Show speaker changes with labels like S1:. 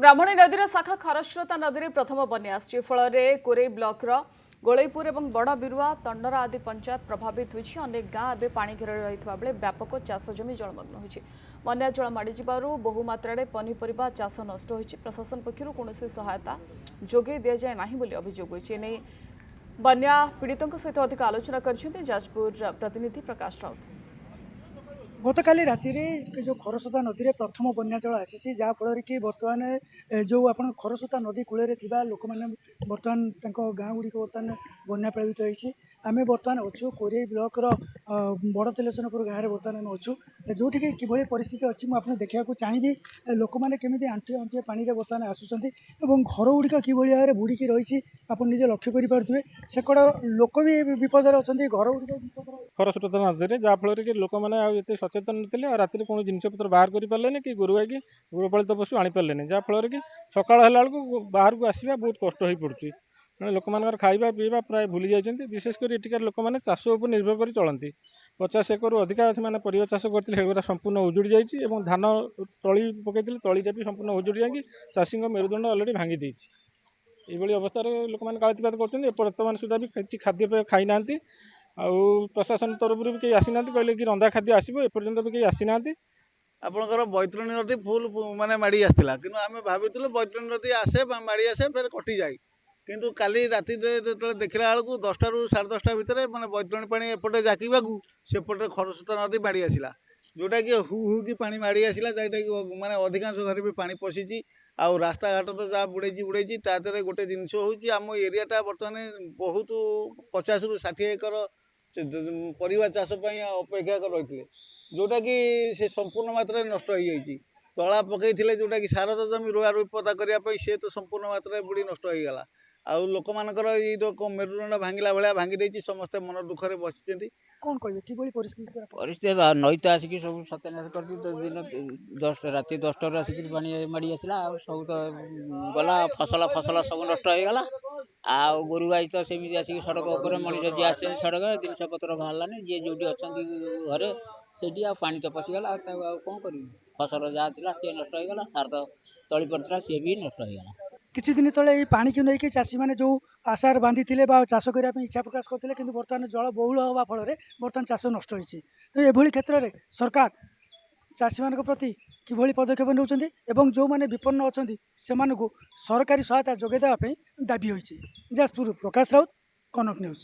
S1: ब्राह्मणी नदी शाखा खरस्रोता नदी में प्रथम बन्या फल कोरे ब्लॉक गोलईपुर और बड़ बिरुआ तंडरा आदि पंचायत प्रभावित होती अनेक गाँ ए पानी घेर रही बेले व्यापक चाष जमी जलमग्न होती बन्या जल माड़ी बहु मात्रा पनीपरिया चाष नष्ट होती प्रशासन पक्षर कौन सहायता जोगे दि जाए ना अभियोग होती बन्या पीड़ितों सहित अधिक आलोचना कर जाजपुर प्रतिनिधि प्रकाश राउत।
S2: गतकाली राति जो खरस्रोता नदी में प्रथम बन्या जल आसी जहाँफल कि बर्तमान जो आप खरस्रोता नदी कूल लोक मैंने बर्तमान गाँ गुड़िक बर्तमान बन्या प्रभावित होती आम बर्तमान अच्छु कोरेई ब्लॉक बड़ तेलचनपुर गाँव में बर्तमान आम अच्छु जो कि परिस्थिति अच्छी मुझे देखा चाहिए लोक मैंने केमी आंठुए आंठुए पानी में बर्तमान आसुँच घर गुड़िक कि भाव में बुड़िकी रही आप निजे लक्ष्य करेंगे से कड़ लोक भी विपद अच्छा घर गुड़िक
S3: खरस्रोता नदी में जहाँफल कि लोक मैंने सचेतन थे राति कौन जिनपतर बाहर करें कि गोरु गाई कि गृहपालित पशु आनीपारे जहाँफल कि सकाल है बाहर को आसवा बहुत कष्ट हो पड़ुଛି मैंने लोक मान खाଇବା पीवा प्राय भूली जाइए विशेषकर एटिकार लोक मैंने चाष उपर निर्भर कर चलती 50 एकड़ अधिका से परिवा चाष करते संपूर्ण उजुड़ी जाइए धान तली पकई तली चापी संपूर्ण उजुड़ी जाकि चाषी मेरुदंड अलरेडी भांगी देती ये अवस्था लोक मैंने कालितिपात कर बर्तमान सुधा भी किसी खाद्य खाई ना प्रशासन तरफ भी कहीं आसी ना कहले कि रंधा खाद्य आसो एपर्यंत भी कहीं आसी ना
S4: आपणकर बैतरणी नदी फुल माने माड़ी आसला कि आम भाविलु बैतरणी नदी आसे माड़ी आसे फिर कटि जाए किंतु काली राति जो देखला बेलू 10टा ରୁ 10:30 भितर मैंने बैतरणी पानी एपटे जाकिबा सेपटे खरस्रोता नदी माड़ी आसला जोटा कि हु हु कि पानी माड़ी आसला जोटा कि माने अधिकांश घर भी पानी पशिची आउ रास्ता घाट तो जहाँ बुड़े तादे गोटे जिनस होम एरियाटा बर्तमान बहुत 50 ରୁ 60 एकड़ परिवा चाष अपेक्षा कर रही जोटा कि से संपूर्ण मात्रा नष्ट हो जाइए तला पकई जोटा कि सारदा जमी रुआ रुई पता करने सी तो संपूर्ण मात्रा बुड़ी नष्ट हो गला आउ लोक मानकर मेरुदंड भांगिला भाया भांगी देती समस्ते मन दुखरे बसी
S2: कौन कहे कि परिस्थिति
S5: परिस्थिति नई तो आसिक सब सत्यानाश कर दिन 10 राति 10टार आसिक पानी माड़ी आसला सब तो गला फसल फसल सब नष्ट हो गला आ गोरु गाई तो सेमती आसिक सड़क उपर मनीष जी आसे सड़क जिनस पतर बाहर जी जो अच्छा घरे से पानी तो पशिगला कौन कर फसल जहाँ थी सी नष्ट होगा सार तो तली पड़ता सी भी नष्ट होगा
S2: किछि दिन तले पानी को लेकिन चाषी मैंने जो आशार बांधी चाष करने इच्छा प्रकाश करते कि बर्तमान जल बहुल हवा फल बर्तमान चाष नष्ट होती तो ये क्षेत्र में सरकार चाषी मान प्रति कि पदक्षेप नौकरी जो मैंने विपन्न अच्छा से सरकारी सहायता जोगे देवाई दाबी होती जाजपुर प्रकाश राउत कनक न्यूज।